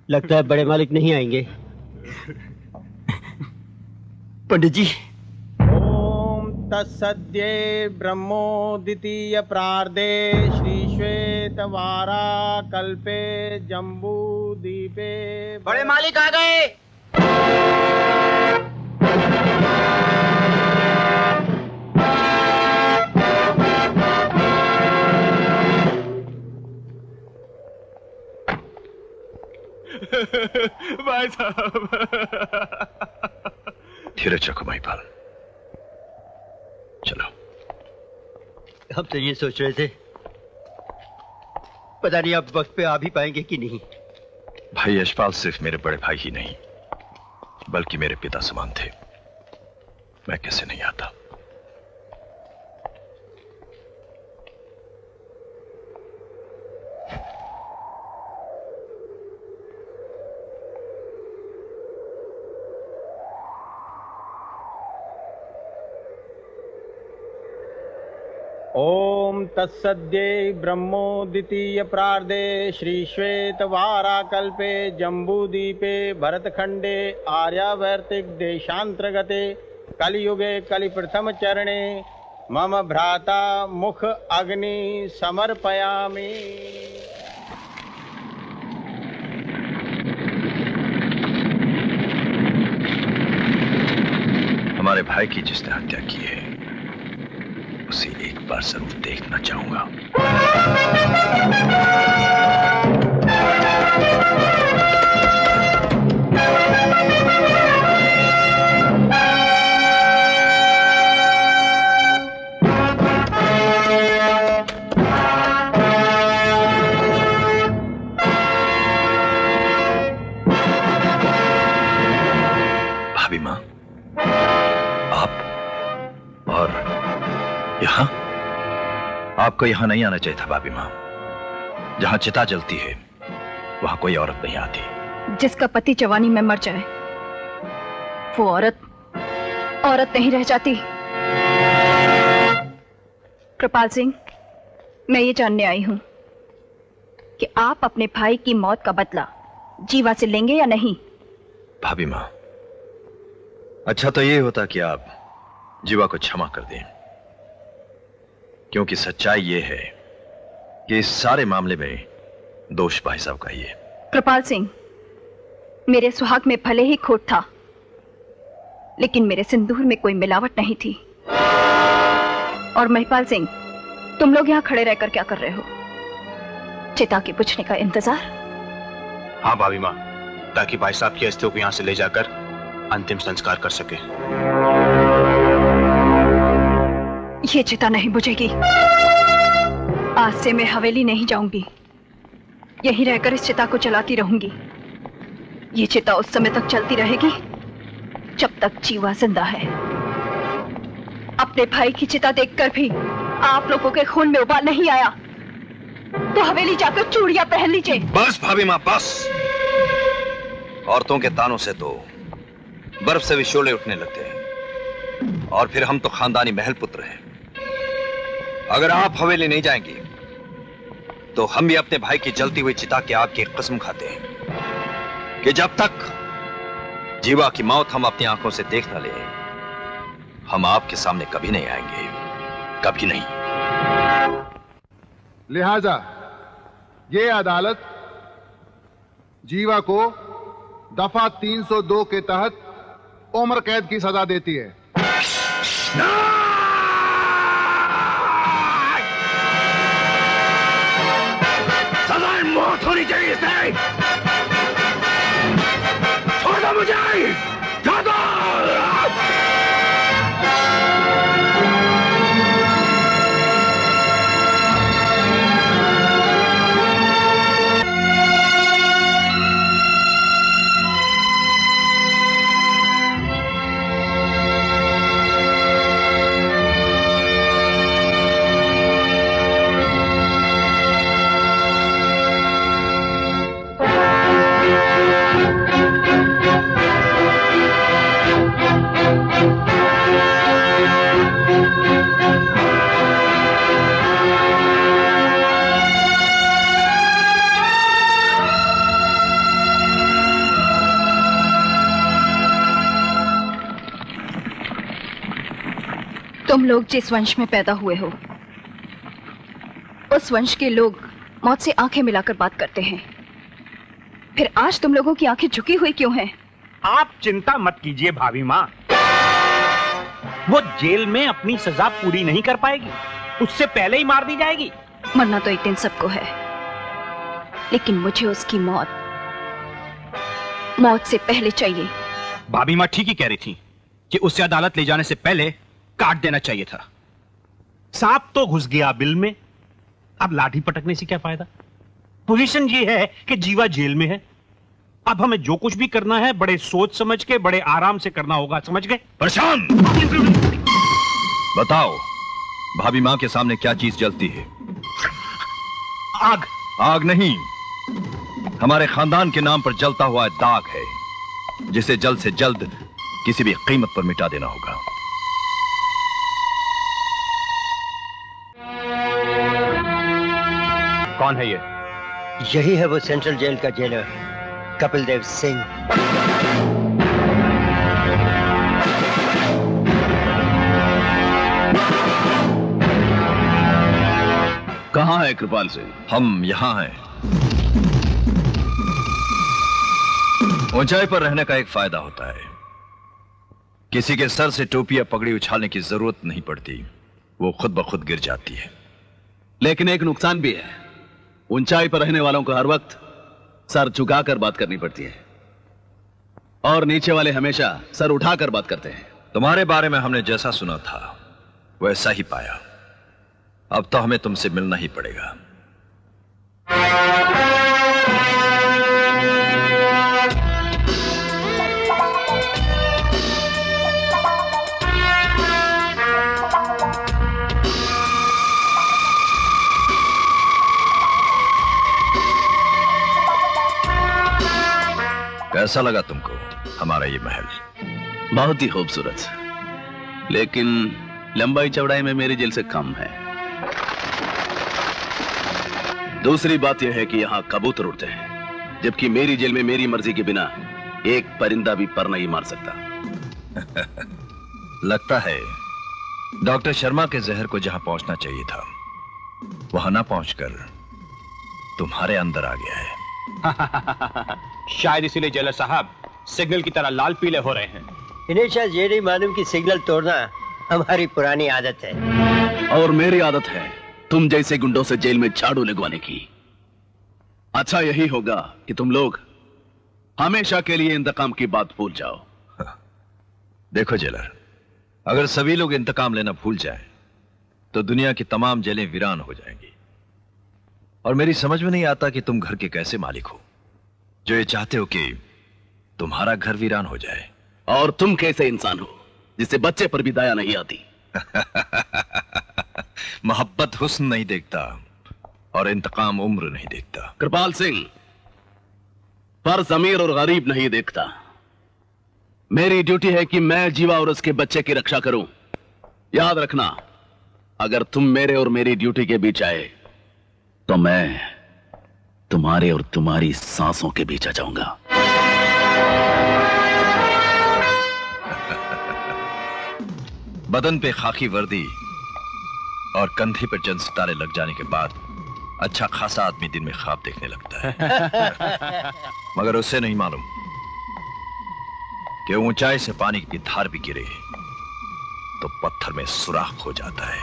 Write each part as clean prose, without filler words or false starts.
लगता है बड़े मालिक नहीं आएंगे। पंडित जी। ओम तत्सद्ये ब्रह्मोदितीय प्रार्दे श्री श्वेतवारा कल्पे जम्बू दीपे। बड़े मालिक आ गए। भाई साहब। धीरज रखो महिपाल, चलो। हम तो ये सोच रहे थे, पता नहीं आप वक्त पे आ भी पाएंगे कि नहीं। भाई यशपाल सिर्फ मेरे बड़े भाई ही नहीं, बल्कि मेरे पिता समान थे। मैं कैसे नहीं आता। ओम तत्सद्ये ब्रह्मोदितीय प्रार्दे श्री श्वेतवारा कल्पे जम्बूदीपे भरतखंडे आर्यावर्तिक देशांतर्गते कलियुगे कलिप्रथम चरणे मम भ्राता मुख अग्नि समर्पयामि। हमारे भाई की जिसने हत्या की है उसे एक बार जरूर देखना चाहूंगा। भाभी माँ, आप और यहाँ? आपको यहाँ नहीं आना चाहिए था भाभी माँ। जहाँ चिता जलती है वहाँ कोई औरत नहीं आती। जिसका पति जवानी में मर जाए वो औरत नहीं रह जाती। कृपाल सिंह, मैं ये जानने आई हूँ कि आप अपने भाई की मौत का बदला जीवा से लेंगे या नहीं। भाभी माँ, अच्छा तो ये होता कि आप जीवा को क्षमा कर दें, क्योंकि सच्चाई ये है कि इस सारे मामले में दोष भाई साहब का ही है। कृपाल सिंह, मेरे सुहाग में भले ही खोट था, लेकिन मेरे सिंदूर में कोई मिलावट नहीं थी। और महिपाल सिंह, तुम लोग यहाँ खड़े रहकर क्या कर रहे हो? चिता के पूछने का इंतजार? हाँ भाभी माँ, ताकि भाई साहब की अस्थियों को यहाँ से ले जाकर अंतिम संस्कार कर सके। ये चिता नहीं बुझेगी। आज से मैं हवेली नहीं जाऊंगी, यहीं रहकर इस चिता को चलाती रहूंगी। ये चिता उस समय तक चलती रहेगी जब तक जीवा जिंदा है। अपने भाई की चिता देखकर भी आप लोगों के खून में उबाल नहीं आया तो हवेली जाकर चूड़ियां पहन लीजिए। बस भाभी माँ, बस। औरतों के तानों से तो बर्फ से भी शोले उठने लगते हैं, और फिर हम तो खानदानी महल पुत्र हैं। अगर आप हवेली नहीं जाएंगी तो हम भी अपने भाई की जलती हुई चिता के आग की कसम खाते हैं कि जब तक जीवा की मौत हम अपनी आंखों से देख न ले, हम आपके सामने कभी नहीं आएंगे, कभी नहीं। लिहाजा ये अदालत जीवा को दफा 302 के तहत उम्र कैद की सजा देती है। सजाए मौत होनी चाहिए इसे। छोड़ दो मुझे, छोड़ दो। तुम लोग जिस वंश में पैदा हुए हो, उस वंश के लोग मौत से आंखें मिलाकर बात करते हैं। फिर आज तुम लोगों की आंखें झुकी हुई क्यों हैं? आप चिंता मत कीजिए भाभी माँ, वो जेल में अपनी सजा पूरी नहीं कर पाएगी, उससे पहले ही मार दी जाएगी। मरना तो एक दिन सबको है, लेकिन मुझे उसकी मौत से पहले चाहिए। भाभी माँ ठीक ही कह रही थी कि उसे अदालत ले जाने से पहले काट देना चाहिए था। सांप तो घुस गया बिल में, अब लाठी पटकने से क्या फायदा। पोजीशन ये है कि जीवा जेल में है, अब हमें जो कुछ भी करना है बड़े सोच समझ के, बड़े आराम से करना होगा, समझ गए? प्रशांत, बताओ भाभी माँ के सामने क्या चीज जलती है? आग। आग नहीं, हमारे खानदान के नाम पर जलता हुआ दाग है, जिसे जल्द से जल्द किसी भी कीमत पर मिटा देना होगा। कौन है ये? यही है वो सेंट्रल जेल का जेलर, कपिल देव सिंह। कहां है कृपाल सिंह? हम यहां हैं। ऊंचाई पर रहने का एक फायदा होता है, किसी के सर से टोपी या पगड़ी उछालने की जरूरत नहीं पड़ती, वो खुद ब खुद गिर जाती है। लेकिन एक नुकसान भी है, ऊंचाई पर रहने वालों को हर वक्त सर झुकाकर बात करनी पड़ती है और नीचे वाले हमेशा सर उठाकर बात करते हैं। तुम्हारे बारे में हमने जैसा सुना था वैसा ही पाया, अब तो हमें तुमसे मिलना ही पड़ेगा। कैसा लगा तुमको हमारा ये महल? बहुत ही खूबसूरत, लेकिन लंबाई चौड़ाई में मेरी जेल से कम है। दूसरी बात यह है कि यहां कबूतर उड़ते हैं, जबकि मेरी जेल में मेरी मर्जी के बिना एक परिंदा भी पर नहीं मार सकता। लगता है डॉक्टर शर्मा के जहर को जहां पहुंचना चाहिए था वहां ना पहुंचकर तुम्हारे अंदर आ गया है। शायद इसीलिए जेलर साहब सिग्नल की तरह लाल पीले हो रहे हैं। इन्हें शायद ये नहीं मालूम कि सिग्नल तोड़ना हमारी पुरानी आदत है। और मेरी आदत है तुम जैसे गुंडों से जेल में झाड़ू लगवाने की। अच्छा यही होगा कि तुम लोग हमेशा के लिए इंतकाम की बात भूल जाओ। देखो जेलर, अगर सभी लोग इंतकाम लेना भूल जाएं, तो दुनिया की तमाम जेलें वीरान हो जाएंगी। और मेरी समझ में नहीं आता कि तुम घर के कैसे मालिक हो जो ये चाहते हो कि तुम्हारा घर वीरान हो जाए। और तुम कैसे इंसान हो जिसे बच्चे पर भी दया नहीं आती? मोहब्बत हुस्न नहीं देखता और इंतकाम उम्र नहीं देखता। कृपाल सिंह, फर्ज अमीर और गरीब नहीं देखता। मेरी ड्यूटी है कि मैं जीवा और उसके बच्चे की रक्षा करूं। याद रखना, अगर तुम मेरे और मेरी ड्यूटी के बीच आए तो मैं तुम्हारे और तुम्हारी सांसों के बीच आ जाऊंगा। बदन पे खाकी वर्दी और कंधे पर जन सितारे लग जाने के बाद अच्छा खासा आदमी दिन में ख्वाब देखने लगता है। मगर उससे नहीं मालूम कि ऊंचाई से पानी की धार भी गिरे तो पत्थर में सुराख हो जाता है।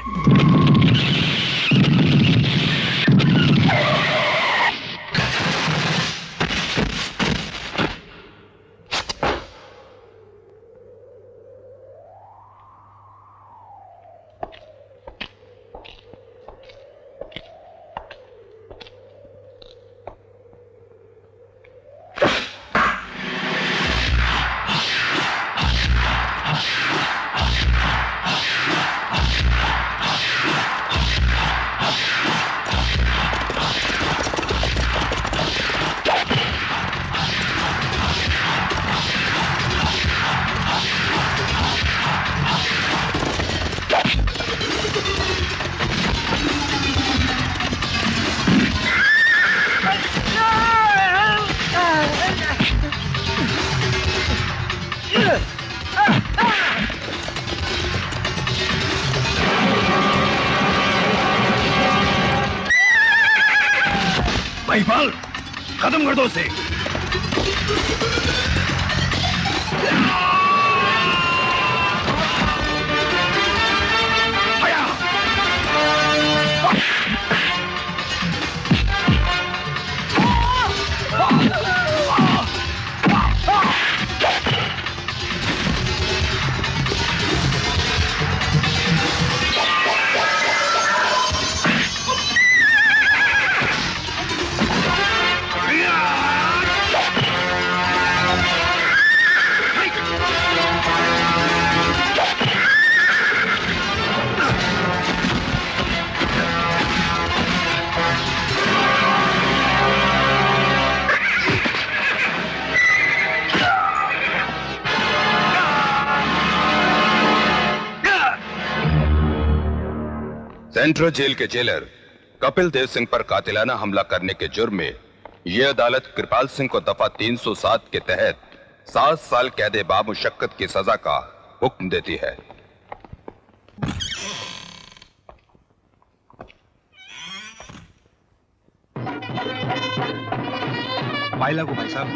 महिपाल, खत्म कर दो उसे। सेंट्रल जेल के जेलर कपिल देव सिंह पर कातिलाना हमला करने के जुर्म में यह अदालत कृपाल सिंह को दफा 307 के तहत 7 साल कैद बामुशक्कत की सजा का हुक्म देती है। फाइल को भाई साहब।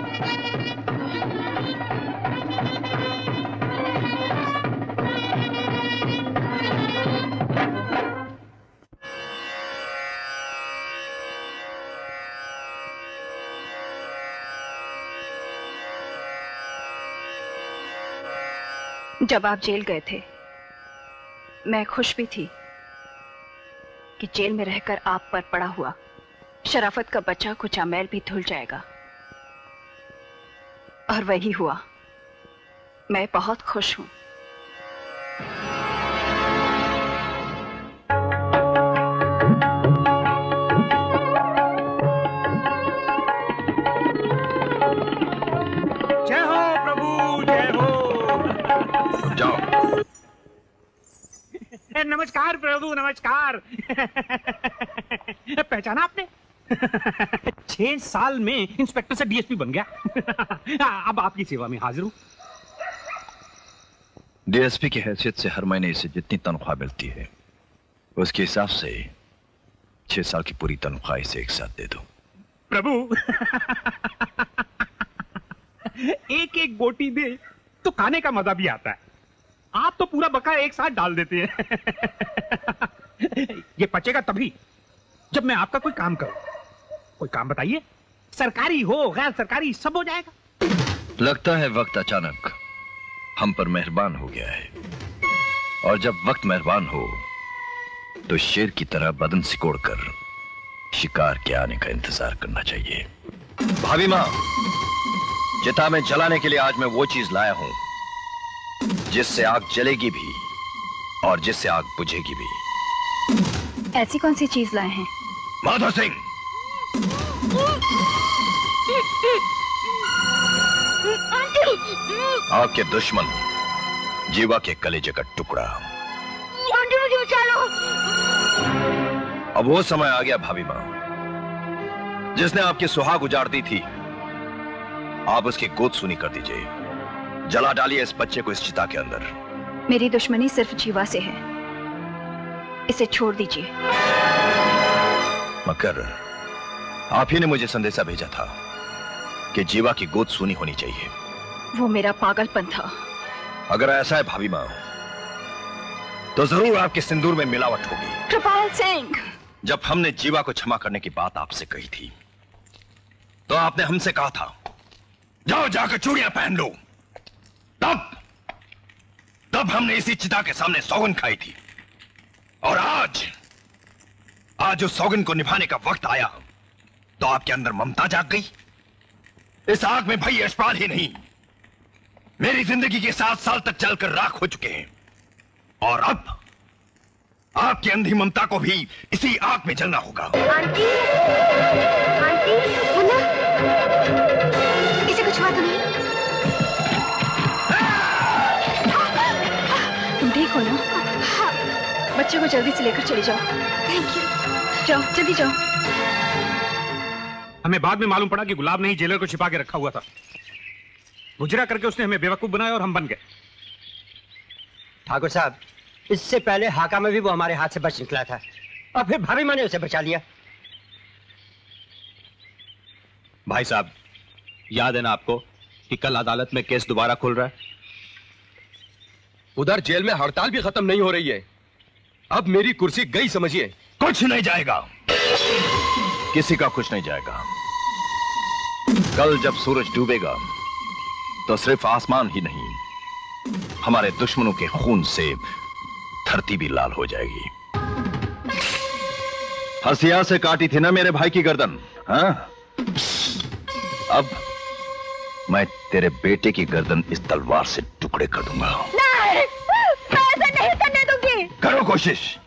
जब आप जेल गए थे मैं खुश भी थी कि जेल में रहकर आप पर पड़ा हुआ शराफत का बच्चा कुछ मैल भी धुल जाएगा, और वही हुआ। मैं बहुत खुश हूं। जय हो प्रभु, जय हो। जाओ। नमस्कार प्रभु, नमस्कार। पहचाना आपने? 6 साल में इंस्पेक्टर से डीएसपी बन गया। अब आपकी सेवा में हाजिर हूं। डीएसपी की हैसियत से हर महीने इसे जितनी तनख्वाह मिलती है उसके हिसाब से 6 साल की पूरी तनख्वाह इसे एक साथ दे दो। प्रभु, एक एक गोटी दे तो खाने का मजा भी आता है। आप तो पूरा बका एक साथ डाल देते हैं। ये पचेगा तभी जब मैं आपका कोई काम करूं। कोई काम बताइए, सरकारी हो गैर सरकारी सब हो जाएगा। लगता है वक्त अचानक हम पर मेहरबान हो गया है, और जब वक्त मेहरबान हो तो शेर की तरह बदन सिकोड़कर शिकार के आने का इंतजार करना चाहिए। भाभी मां, चिता में जलाने के लिए आज मैं वो चीज लाया हूं जिससे आग जलेगी भी और जिससे आग बुझेगी भी। ऐसी कौन सी चीज लाए हैं? माधव सिंह, आपके दुश्मन जीवा के कलेजे का टुकड़ा। मुझे बचा लो। अब वो समय आ गया भाभी मां, जिसने आपकी सुहाग उजाड़ दी थी, आप उसकी गोद सुनी कर दीजिए। जला डालिए इस बच्चे को इस चिता के अंदर। मेरी दुश्मनी सिर्फ जीवा से है, इसे छोड़ दीजिए। मकर, आप ही ने मुझे संदेशा भेजा था कि जीवा की गोद सुनी होनी चाहिए। वो मेरा पागलपन था। अगर ऐसा है भाभी मां, तो जरूर आपके सिंदूर में मिलावट होगी। कृपाल सिंह, जब हमने जीवा को क्षमा करने की बात आपसे कही थी तो आपने हमसे कहा था जाओ जाकर चूड़ियां पहन लो। तब हमने इसी चिता के सामने सौगन खाई थी, और आज उस सौगन को निभाने का वक्त आया तो आपके अंदर ममता जाग गई। इस आग में भाई यशपाल ही नहीं, मेरी जिंदगी के 7 साल तक जलकर राख हो चुके हैं, और अब आपकी अंधी ममता को भी इसी आग में जलना होगा। आंटी, मुन्ना, इसे कुछ हुआ तो नहीं? तुम ठीक हो ना? बच्चे को जल्दी से लेकर चली जाओ। Thank you. जाओ, जल्दी जाओ। हमें बाद में मालूम पड़ा कि गुलाब ने ही जेलर को छिपा के रखा हुआ था। गुजरा करके उसने हमें बेवकूफ बनाया और हम बन गए। ठाकुर साहब, इससे पहले हाका में भी वो हमारे हाथ से बच निकला था, और फिर भाभी माँ ने उसे बचा लिया। भाई साहब, याद है ना आपको कि कल अदालत में केस दोबारा खुल रहा है? उधर जेल में हड़ताल भी खत्म नहीं हो रही है। अब मेरी कुर्सी गई समझिए। कुछ नहीं जाएगा, किसी का कुछ नहीं जाएगा। कल जब सूरज डूबेगा तो सिर्फ आसमान ही नहीं, हमारे दुश्मनों के खून से धरती भी लाल हो जाएगी। हसिया से काटी थी ना मेरे भाई की गर्दन, हाँ? अब मैं तेरे बेटे की गर्दन इस तलवार से टुकड़े कर दूंगा। नहीं, मैं ऐसा नहीं करने दूंगी। करो कोशिश।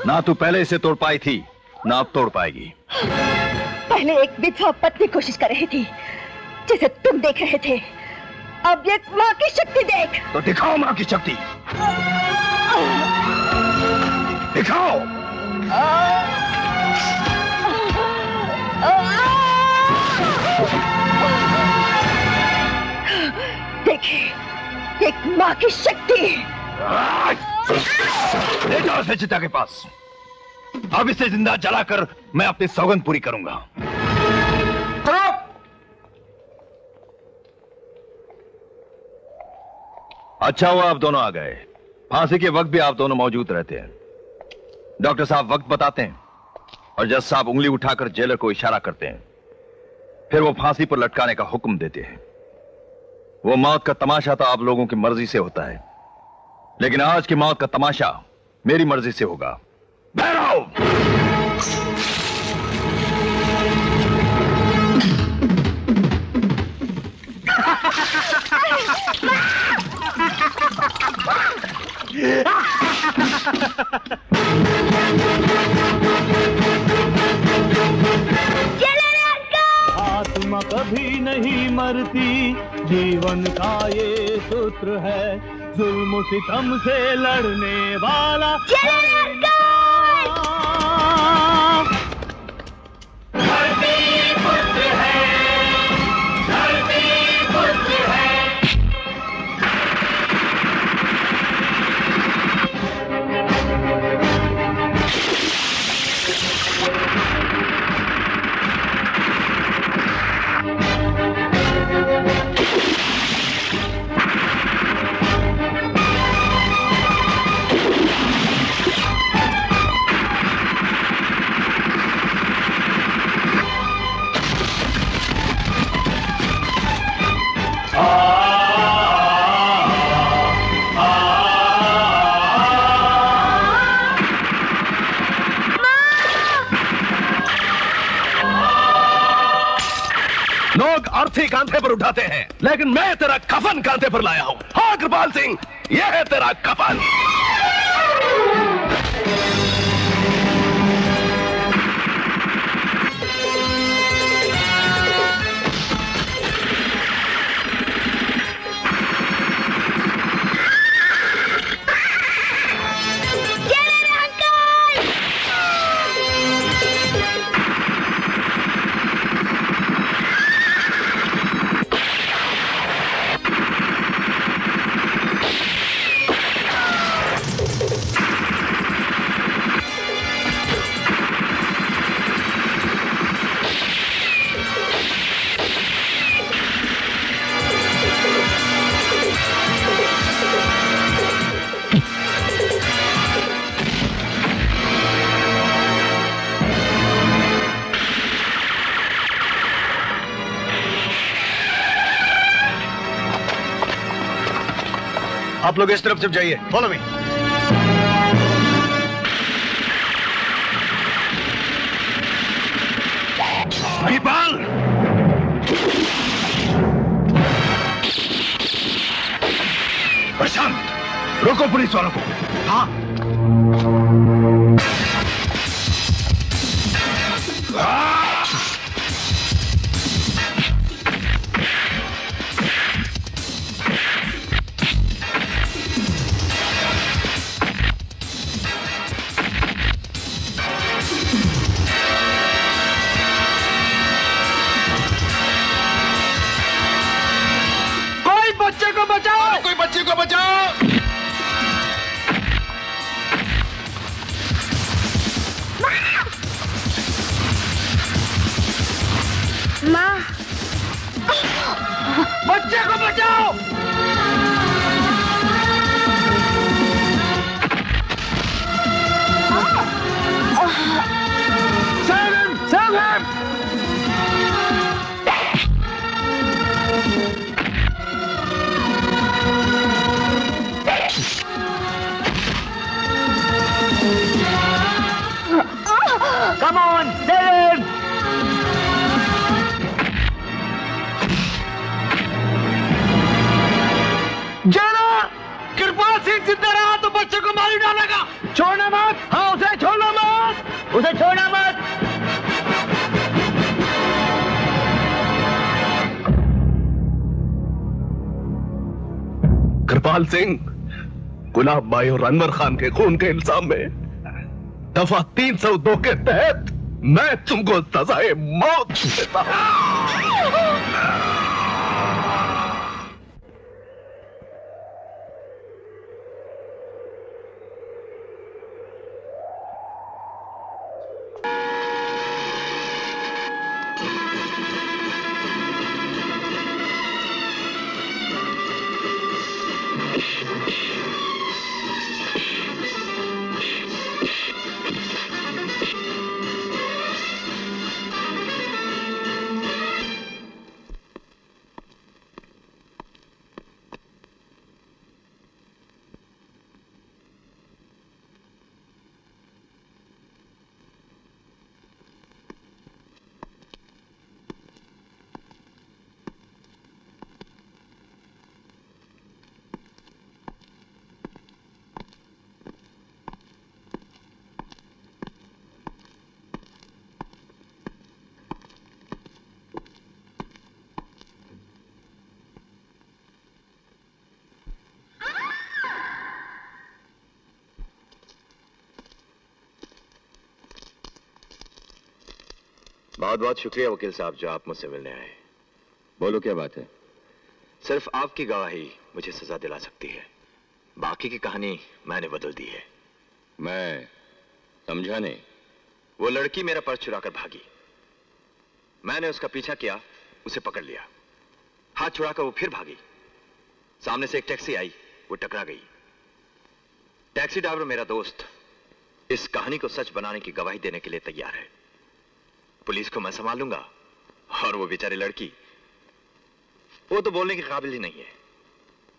ना तू पहले इसे तोड़ पाई थी, ना अब तोड़ पाएगी। पहले एक विधवा पत्नी कोशिश कर रही थी, जिसे तुम देख रहे थे। अब एक माँ की शक्ति देख। तो दिखाओ माँ की शक्ति, दिखाओ। देखिए, एक माँ की शक्ति। ले जाओ इसे चिता के पास। अब इसे जिंदा जलाकर मैं अपनी सौगंध पूरी करूंगा। अच्छा हुआ आप दोनों आ गए। फांसी के वक्त भी आप दोनों मौजूद रहते हैं। डॉक्टर साहब वक्त बताते हैं और जज साहब उंगली उठाकर जेलर को इशारा करते हैं, फिर वो फांसी पर लटकाने का हुक्म देते हैं। वो मौत का तमाशा तो आप लोगों की मर्जी से होता है, लेकिन आज की मौत का तमाशा मेरी मर्जी से होगा। बैठो। आत्मा कभी नहीं मरती, जीवन का ये सूत्र है। जुल्म सितम से लड़ने वाला लोग अर्थी कांधे पर उठाते हैं, लेकिन मैं तेरा कफन कांधे पर लाया हूं। हाँ कृपाल सिंह, यह है तेरा कफन। आप लोग इस तरफ से जाइए, फॉलो मी। महिपाल, प्रशांत, रोको पुलिस वालों को। हाँ। Come on seven. जाना कृपाल सिंह जिंदा रहा तो बच्चे को मार ही डालेगा। छोड़ना मत। हाँ उसे छोड़ना मत, उसे छोड़ना मत। कृपाल सिंह, गुलाब बाई और अनवर खान के खून के इल्जाम में दफा 302 के तहत मैं तुमको सजाए मौत देता हूं। बहुत बहुत शुक्रिया वकील साहब जो आप मुझसे मिलने आए। बोलो क्या बात है? सिर्फ आपकी गवाही मुझे सजा दिला सकती है, बाकी की कहानी मैंने बदल दी है। मैं समझा नहीं। वो लड़की मेरा पर्स चुराकर भागी, मैंने उसका पीछा किया, उसे पकड़ लिया, हाथ छुड़ाकर वो फिर भागी। सामने से एक टैक्सी आई, वो टकरा गई। टैक्सी ड्राइवर मेरा दोस्त इस कहानी को सच बनाने की गवाही देने के लिए तैयार है। पुलिस को मैं संभाल लूंगा और वो बेचारी लड़की, वो तो बोलने के काबिल ही नहीं है।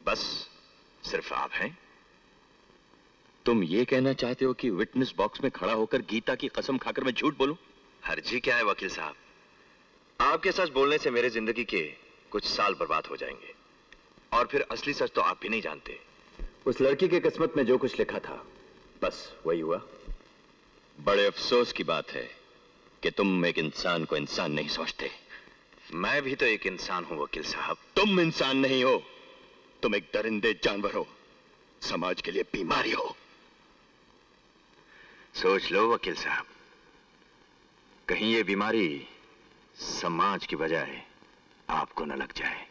बस सिर्फ आप हैं। तुम ये कहना चाहते हो कि विटनेस बॉक्स में खड़ा होकर गीता की कसम खाकर मैं झूठ बोलूं? हर्जी क्या है वकील साहब, आपके सच बोलने से मेरे जिंदगी के कुछ साल बर्बाद हो जाएंगे और फिर असली सच तो आप भी नहीं जानते। उस लड़की के किस्मत में जो कुछ लिखा था बस वही हुआ। बड़े अफसोस की बात है कि तुम एक इंसान को इंसान नहीं समझते। मैं भी तो एक इंसान हूं वकील साहब। तुम इंसान नहीं हो, तुम एक दरिंदे जानवर हो, समाज के लिए बीमारी हो। सोच लो वकील साहब, कहीं ये बीमारी समाज की बजाय आपको न लग जाए।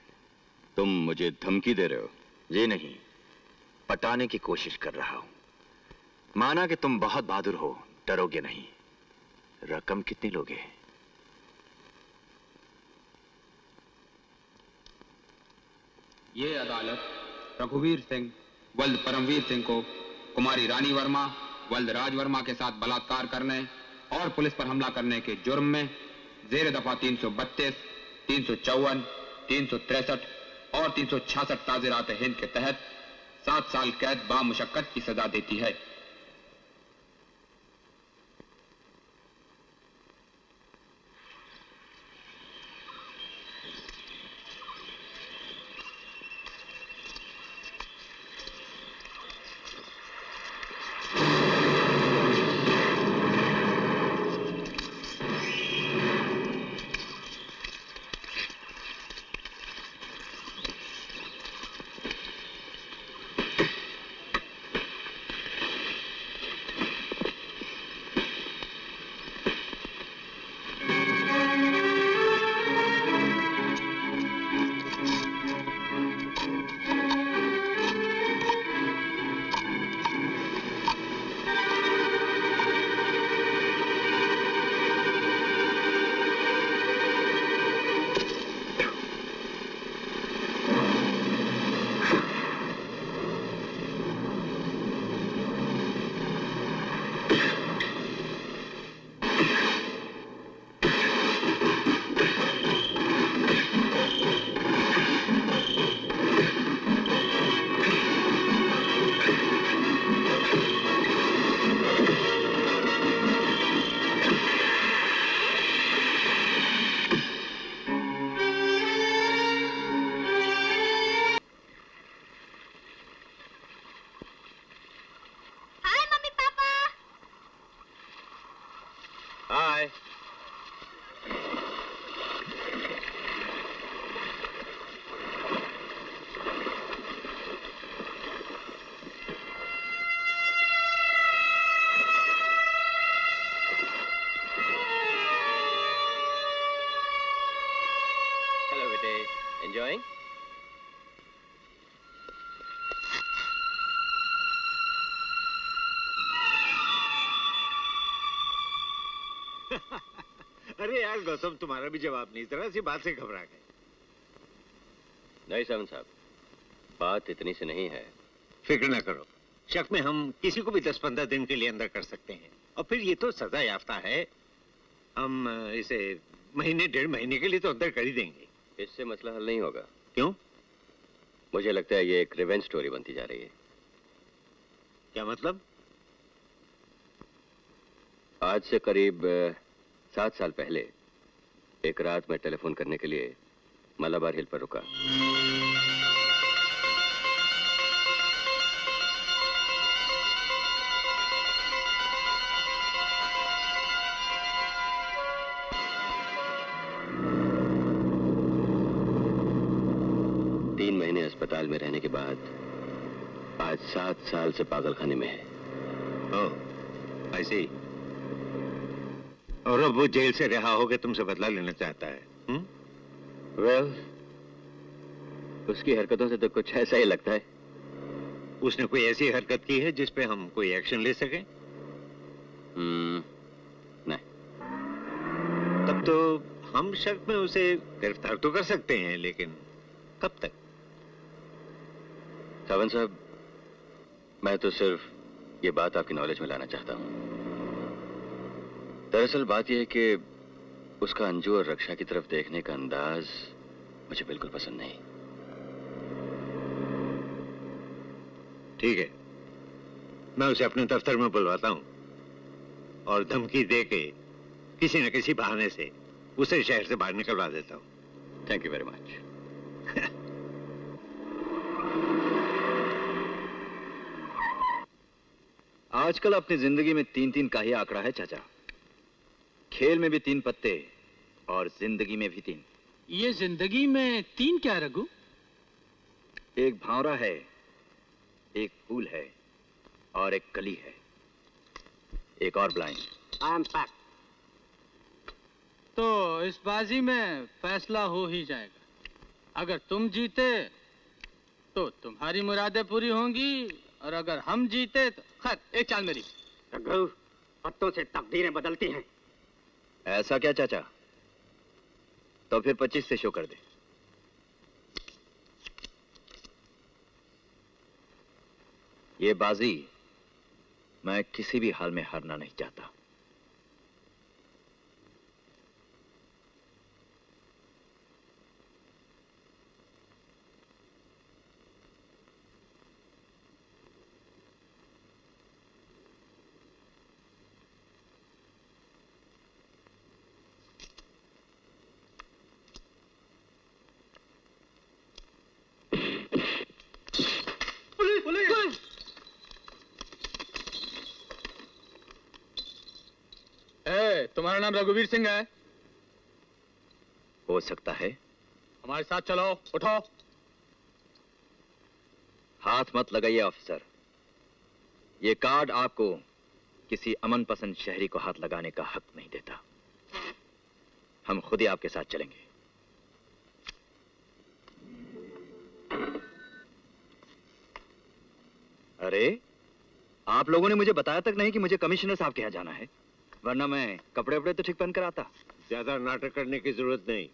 तुम मुझे धमकी दे रहे हो? जी नहीं, पटाने की कोशिश कर रहा हूं। माना कि तुम बहुत बहादुर हो, डरोगे नहीं। रकम कितनी लोगे? ये अदालत रघुवीर सिंह वल्द परमवीर सिंह को कुमारी रानी वर्मा वल्द राज वर्मा के साथ बलात्कार करने और पुलिस पर हमला करने के जुर्म में जेर दफा 332, 354, 363 और 366 ताज़ीरात हिंद के तहत 7 साल कैद बामुशक्कत की सजा देती है। बाय। हेलो बेटे, एंजॉयिंग? अरे यार गौतम, तुम्हारा भी जवाब नहीं, जरा सी बात से घबरा गए। नहीं सावन साहब, बात इतनी से नहीं है। फिक्र न करो, शक में हम किसी को भी 10-15 दिन के लिए अंदर कर सकते हैं, और फिर ये तो सजा याफ्ता है, हम इसे महीने 1.5 महीने के लिए तो अंदर कर ही देंगे। इससे मसला हल नहीं होगा। क्यों? मुझे लगता है ये एक रिवेंज स्टोरी बनती जा रही है। क्या मतलब? आज से करीब 7 साल पहले एक रात में टेलीफोन करने के लिए मलाबार हिल पर रुका। तीन महीने अस्पताल में रहने के बाद आज 7 साल से पागलखाने में है। ओह, ऐसे ही। और अब वो जेल से रिहा होकर तुमसे बदला लेना चाहता है? वेल, उसकी हरकतों से तो कुछ ऐसा ही लगता है। उसने कोई ऐसी हरकत की है जिस पे हम कोई एक्शन ले सके? नहीं। तब तो हम शक में उसे गिरफ्तार तो कर सकते हैं, लेकिन कब तक? सावन साहब, मैं तो सिर्फ ये बात आपकी नॉलेज में लाना चाहता हूं। दरअसल बात यह है कि उसका अंजू और रक्षा की तरफ देखने का अंदाज मुझे बिल्कुल पसंद नहीं। ठीक है, मैं उसे अपने दफ्तर में बुलवाता हूं और धमकी दे के किसी न किसी बहाने से उसे शहर से बाहर निकलवा देता हूं। Thank you very much. आजकल अपनी जिंदगी में 3-3 का ही आंकड़ा है चाचा। खेल में भी 3 पत्ते और जिंदगी में भी 3। ये जिंदगी में 3 क्या रघु? एक भावरा है, एक फूल है और एक कली है, एक और ब्लाइंड। I am pack. तो इस बाजी में फैसला हो ही जाएगा। अगर तुम जीते तो तुम्हारी मुरादें पूरी होंगी, और अगर हम जीते तो खैर एक चाल मेरी। रघु, पत्तों से तकदीरें बदलती हैं। ऐसा क्या चाचा? तो फिर 25 से शो कर दे। ये बाजी मैं किसी भी हाल में हारना नहीं चाहता। तुम्हारा नाम रघुवीर सिंह है? हो सकता है। हमारे साथ चलो, उठो। हाथ मत लगाइए ऑफिसर। ये कार्ड आपको किसी अमन पसंद शहरी को हाथ लगाने का हक नहीं देता। हम खुद ही आपके साथ चलेंगे। अरे, आप लोगों ने मुझे बताया तक नहीं कि मुझे कमिश्नर साहब के यहाँ जाना है, वरना मैं कपड़े वपड़े तो ठीक पहन कर आता। ज्यादा नाटक करने की जरूरत नहीं,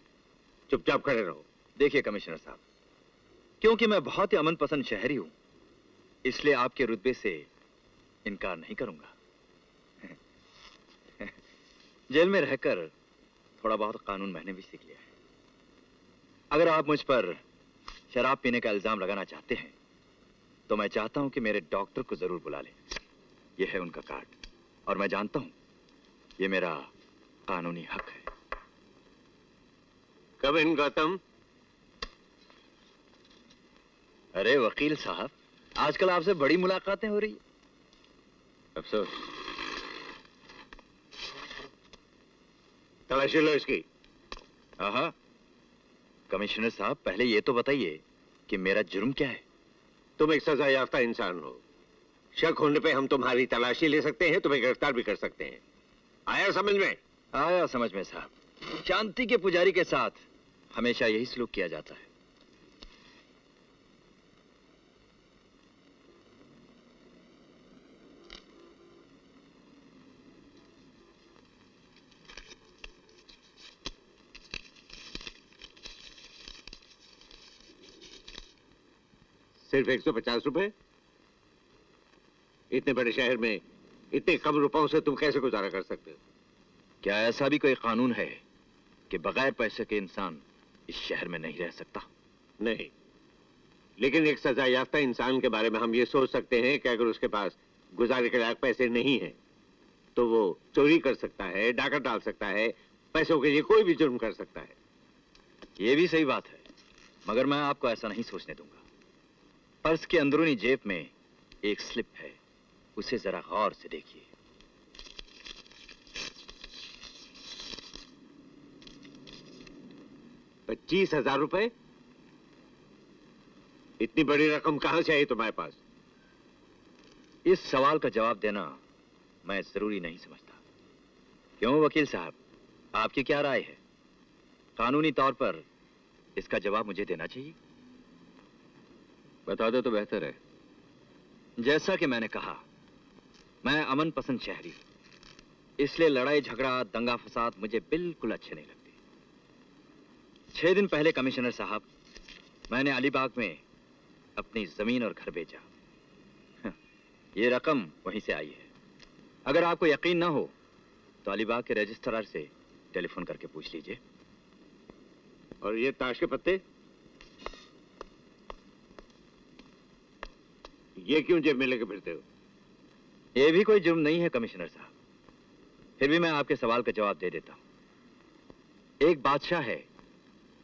चुपचाप खड़े रहो। देखिए कमिश्नर साहब, क्योंकि मैं बहुत ही अमन पसंद शहरी हूं, इसलिए आपके रुतबे से इनकार नहीं करूंगा। जेल में रहकर थोड़ा बहुत कानून मैंने भी सीख लिया है। अगर आप मुझ पर शराब पीने का इल्जाम लगाना चाहते हैं तो मैं चाहता हूं कि मेरे डॉक्टर को जरूर बुला लें। यह है उनका कार्ड, और मैं जानता हूं ये मेरा कानूनी हक है। कब इन गौतम? अरे वकील साहब, आजकल आपसे बड़ी मुलाकातें हो रही। अफसोस तलाशी लो इसकी। हाँ, कमिश्नर साहब पहले ये तो बताइए कि मेरा जुर्म क्या है। तुम एक सजा याफ्ता इंसान हो। शक होने पे हम तुम्हारी तलाशी ले सकते हैं, तुम्हें गिरफ्तार भी कर सकते हैं। आया समझ में? आया समझ में साहब। शांति के पुजारी के साथ हमेशा यही सलूक किया जाता है। सिर्फ 150 रुपए? इतने बड़े शहर में इतने कम रुपयों से तुम कैसे गुजारा कर सकते हो? क्या ऐसा भी कोई कानून है कि बगैर पैसे के इंसान इस शहर में नहीं रह सकता? नहीं, लेकिन एक सजा याफ्ता इंसान के बारे में हम ये सोच सकते हैं कि अगर उसके पास गुजारे के लायक पैसे नहीं हैं तो वो चोरी कर सकता है, डाका डाल सकता है, पैसों के लिए कोई भी जुर्म कर सकता है। ये भी सही बात है, मगर मैं आपको ऐसा नहीं सोचने दूंगा। पर्स के अंदरूनी जेब में एक स्लिप है, उसे जरा गौर से देखिए। ₹25,000? इतनी बड़ी रकम कहां से आई तुम्हारे पास? इस सवाल का जवाब देना मैं जरूरी नहीं समझता। क्यों वकील साहब, आपकी क्या राय है? कानूनी तौर पर इसका जवाब मुझे देना चाहिए। बता दो तो बेहतर है। जैसा कि मैंने कहा, मैं अमन पसंद शहरी हूं, इसलिए लड़ाई झगड़ा दंगा फसाद मुझे बिल्कुल अच्छे नहीं लगते। 6 दिन पहले कमिश्नर साहब, मैंने अलीबाग में अपनी जमीन और घर बेचा। ये रकम वहीं से आई है। अगर आपको यकीन ना हो तो अलीबाग के रजिस्ट्रार से टेलीफोन करके पूछ लीजिए। और ये ताश के पत्ते ये क्यों जेब में लेके फिरते हो? ये भी कोई जुर्म नहीं है कमिश्नर साहब, फिर भी मैं आपके सवाल का जवाब दे देता हूं। एक बादशाह है,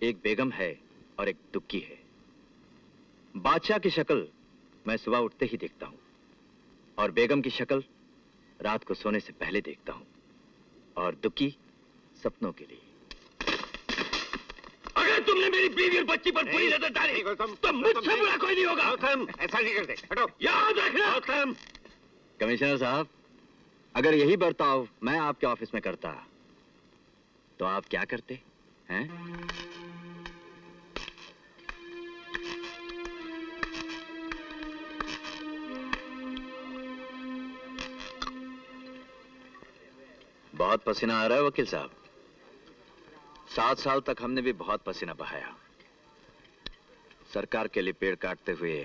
एक बेगम है और एक दुक्की है। बादशाह की शक्ल मैं सुबह उठते ही देखता हूं और बेगम की शक्ल रात को सोने से पहले देखता हूं, और दुक्की सपनों के लिए। अगर तुमने मेरी बीवी और बच्ची पर बुरी नजर डाली तो मुझसे बुरा कोई नहीं होगा। ऐसा नहीं करते, हटो। याद रखना। कमिश्नर साहब, अगर यही बर्ताव मैं आपके ऑफिस में करता तो आप क्या करते हैं? बहुत पसीना आ रहा है वकील साहब। 7 साल तक हमने भी बहुत पसीना बहाया, सरकार के लिए पेड़ काटते हुए,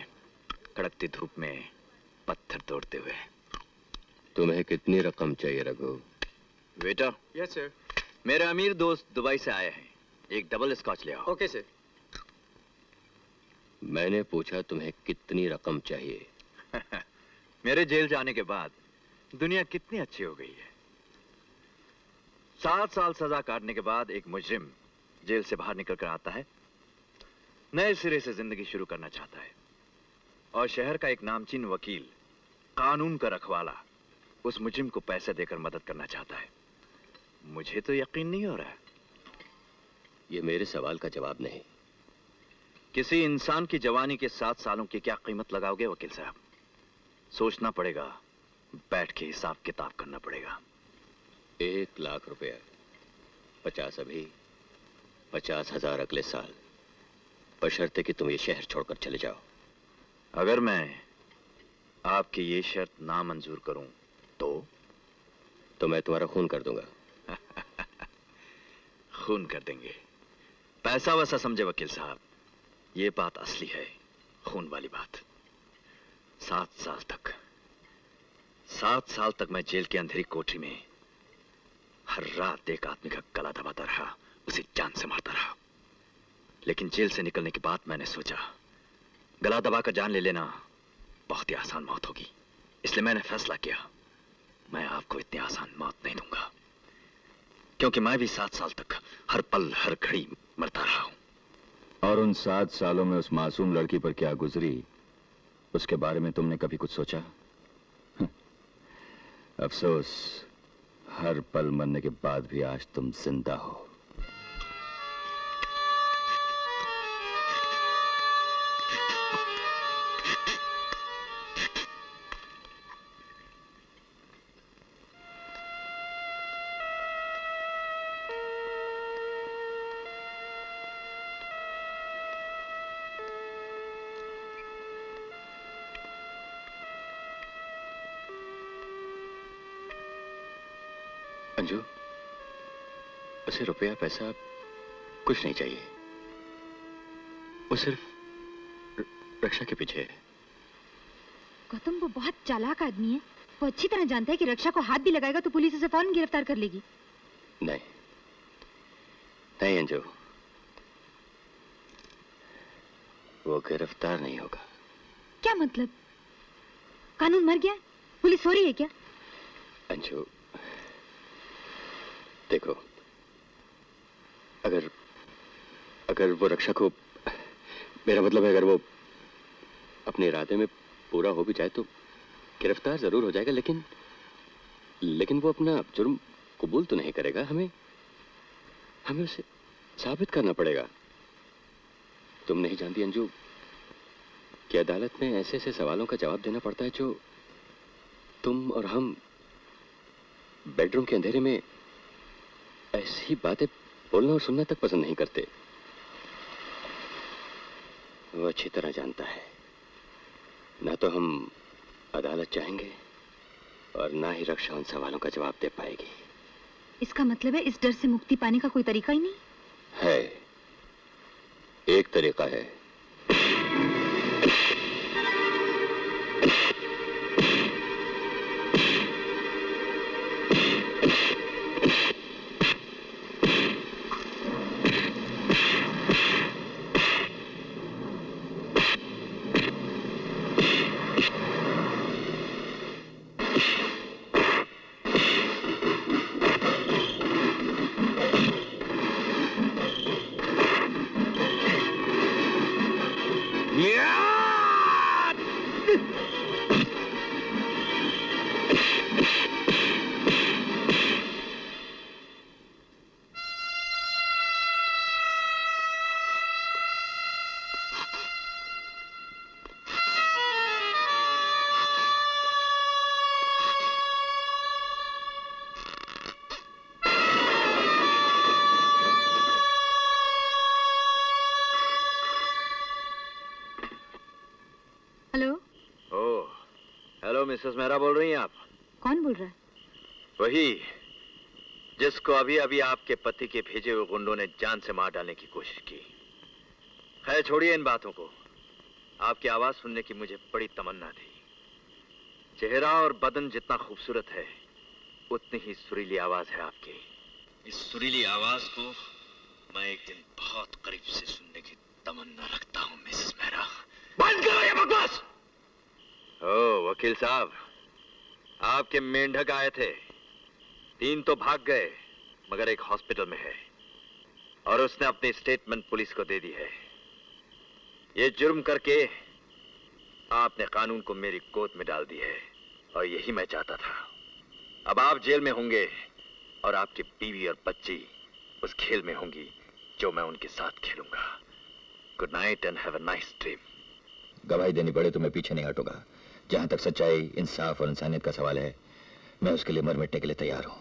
कड़कती धूप में पत्थर तोड़ते हुए। तुम्हें कितनी रकम चाहिए रघु? बेटा, यस सर। मेरे अमीर दोस्त दुबई से आए हैं, एक डबल स्कॉच ले आओ। Okay sir. मैंने पूछा तुम्हें कितनी रकम चाहिए। मेरे जेल जाने के बाद दुनिया कितनी अच्छी हो गई है। 7 साल सजा काटने के बाद एक मुजरिम जेल से बाहर निकल कर आता है, नए सिरे से जिंदगी शुरू करना चाहता है, और शहर का एक नामचीन वकील, कानून का रखवाला, उस मुजरिम को पैसे देकर मदद करना चाहता है। मुझे तो यकीन नहीं हो रहा है। ये मेरे सवाल का जवाब नहीं। किसी इंसान की जवानी के 7 सालों की क्या कीमत लगाओगे वकील साहब? सोचना पड़ेगा, बैठ के हिसाब किताब करना पड़ेगा। 1 लाख रुपया, 50 अभी, 50,000 अगले साल, बशर्ते कि तुम ये शहर छोड़कर चले जाओ। अगर मैं आपकी ये शर्त ना मंजूर करूं तो मैं तुम्हारा खून कर दूंगा। खून कर देंगे? पैसा वैसा समझे वकील साहब, ये बात असली है, खून वाली बात। 7 साल तक मैं जेल की अंधेरी कोठरी में हर रात एक आदमी का गला दबाता रहा, उसे जान से मारता रहा। लेकिन जेल से निकलने के बाद मैंने सोचा, गला दबाकर जान ले लेना बहुत ही आसान मौत होगी, इसलिए मैंने फैसला किया, मैं आपको इतनी आसान मौत नहीं दूंगा, क्योंकि मैं भी 7 साल तक हर पल हर घड़ी मरता रहा हूं। और उन 7 सालों में उस मासूम लड़की पर क्या गुजरी, उसके बारे में तुमने कभी कुछ सोचा? अफसोस, हर पल मरने के बाद भी आज तुम जिंदा हो। अंजू, उसे रुपया पैसा कुछ नहीं चाहिए। वो सिर्फ रक्षा के पीछे है। गौतम, वो बहुत चालाक आदमी है। वो अच्छी तरह जानता है कि रक्षा को हाथ भी लगाएगा तो पुलिस उसे फौरन गिरफ्तार कर लेगी। नहीं नहीं अंजू, वो गिरफ्तार नहीं होगा। क्या मतलब? कानून मर गया? पुलिस हो रही है क्या? अंजू देखो, अगर वो रक्षा को, मेरा मतलब है अगर वो अपने इरादे में पूरा हो भी जाए तो गिरफ्तार जरूर हो जाएगा, लेकिन वो अपना जुर्म कबूल तो नहीं करेगा। हमें उसे साबित करना पड़ेगा। तुम नहीं जानती अंजू कि अदालत में ऐसे ऐसे सवालों का जवाब देना पड़ता है जो तुम और हम बेडरूम के अंधेरे में ऐसी बातें बोलना और सुनना तक पसंद नहीं करते। वो अच्छी तरह जानता है, ना तो हम अदालत चाहेंगे और ना ही रक्षा उन सवालों का जवाब दे पाएगी। इसका मतलब है इस डर से मुक्ति पाने का कोई तरीका ही नहीं है। एक तरीका है। मिसेस मेहरा बोल रही हैं आप? कौन बोल रहा है? वही जिसको अभी अभी आपके पति के भेजे हुए गुंडों ने जान से मार डालने की कोशिश की। खैर छोड़िए इन बातों को। आपकी आवाज सुनने की मुझे बड़ी तमन्ना थी। चेहरा और बदन जितना खूबसूरत है उतनी ही सुरीली आवाज है आपकी। इस सुरीली आवाज को मैं एक दिन बहुत करीब से सुनने की तमन्ना रखता हूं मिसेस मेहरा। बंद करो ये बकवास। ओ वकील साहब, आपके मेंढक आए थे। 3 तो भाग गए मगर एक हॉस्पिटल में है और उसने अपनी स्टेटमेंट पुलिस को दे दी है। ये जुर्म करके आपने कानून को मेरी गोद में डाल दी है और यही मैं चाहता था। अब आप जेल में होंगे और आपकी बीवी और बच्ची उस खेल में होंगी जो मैं उनके साथ खेलूंगा। Good night and have a nice dream. गवाही देनी पड़े तो मैं पीछे नहीं हटूंगा। जहां तक सच्चाई, इंसाफ और इंसानियत का सवाल है, मैं उसके लिए मर मिटने के लिए तैयार हूं।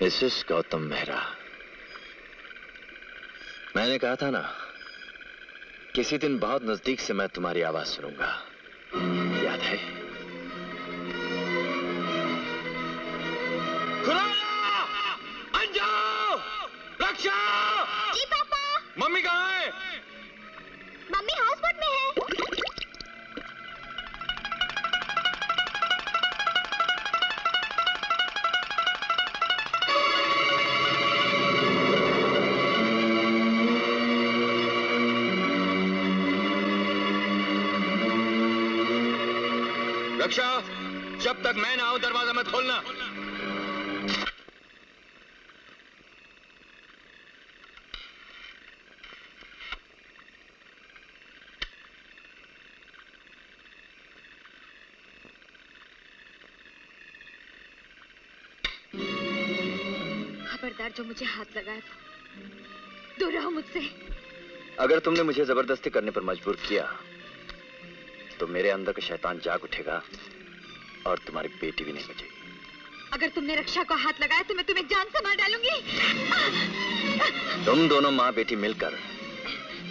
मिसेस गौतम मेहरा, मैंने कहा था ना, किसी दिन बहुत नजदीक से मैं तुम्हारी आवाज सुनूंगा, याद है? अंजू! रक्षा! जी पापा। मम्मी कहाँ है? मम्मी हाउसबोट में है। रक्षा, जब तक मैं ना आऊं दरवाजा मत खोलना। खबरदार जो मुझे हाथ लगाए दूर रहो मुझसे। अगर तुमने मुझे जबरदस्ती करने पर मजबूर किया तो मेरे अंदर का शैतान जाग उठेगा और तुम्हारी बेटी भी नहीं बचेगी। अगर तुमने रक्षा को हाथ लगाया तो मैं तुम्हें जान से मार डालूंगी। तुम दोनों माँ बेटी मिलकर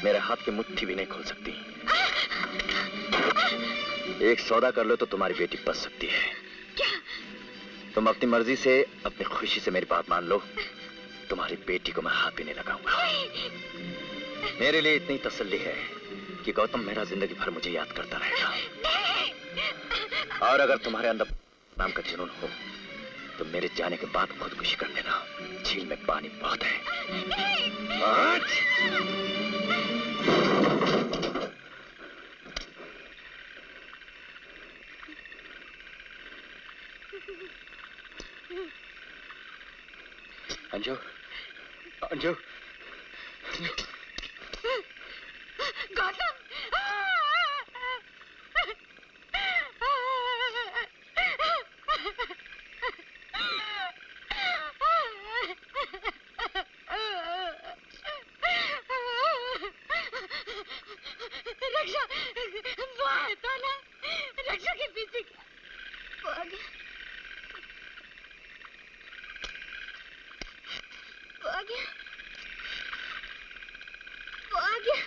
मेरे हाथ की मुट्ठी भी नहीं खोल सकती। एक सौदा कर लो तो तुम्हारी बेटी बच सकती है। क्या? तुम अपनी मर्जी से, अपनी खुशी से मेरी बात मान लो, तुम्हारी बेटी को मैं हाथ भी नहीं लगाऊंगा। मेरे लिए इतनी तसल्ली है कि गौतम मेहरा जिंदगी भर मुझे याद करता रहेगा। और अगर तुम्हारे अंदर नाम का जुनून हो तो मेरे जाने के बाद खुदकुशी कर लेना। झील में पानी बहुत है। अंजू, अंजू, गौतम! रक्षा, वो है तो ना, रक्षा के पीछे वो आ गया, वो आ गया, वो आ गया।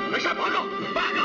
रक्षा भागो भागो।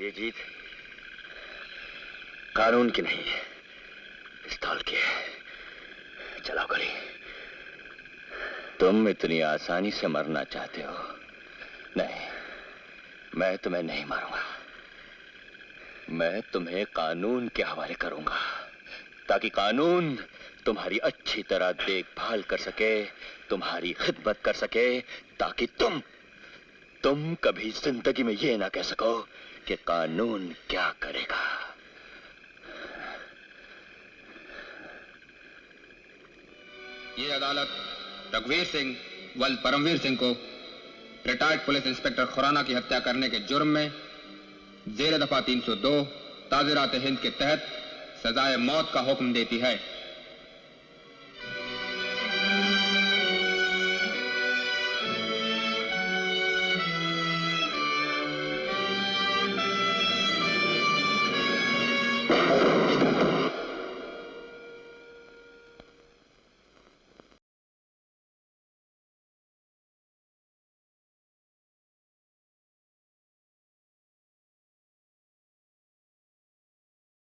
ये जीत कानून की नहीं, पिस्तौल की है। चलाओ गोली। तुम इतनी आसानी से मरना चाहते हो? नहीं, मैं तुम्हें नहीं मारूंगा। मैं तुम्हें कानून के हवाले करूंगा, ताकि कानून तुम्हारी अच्छी तरह देखभाल कर सके, तुम्हारी खिदमत कर सके, ताकि तुम कभी जिंदगी में ये ना कह सको कि कानून क्या करेगा। ये अदालत रघुवीर सिंह वल्द परमवीर सिंह को रिटायर्ड पुलिस इंस्पेक्टर खुराना की हत्या करने के जुर्म में जेर दफा 302 ताज़िरात हिंद के तहत सजाए मौत का हुक्म देती है।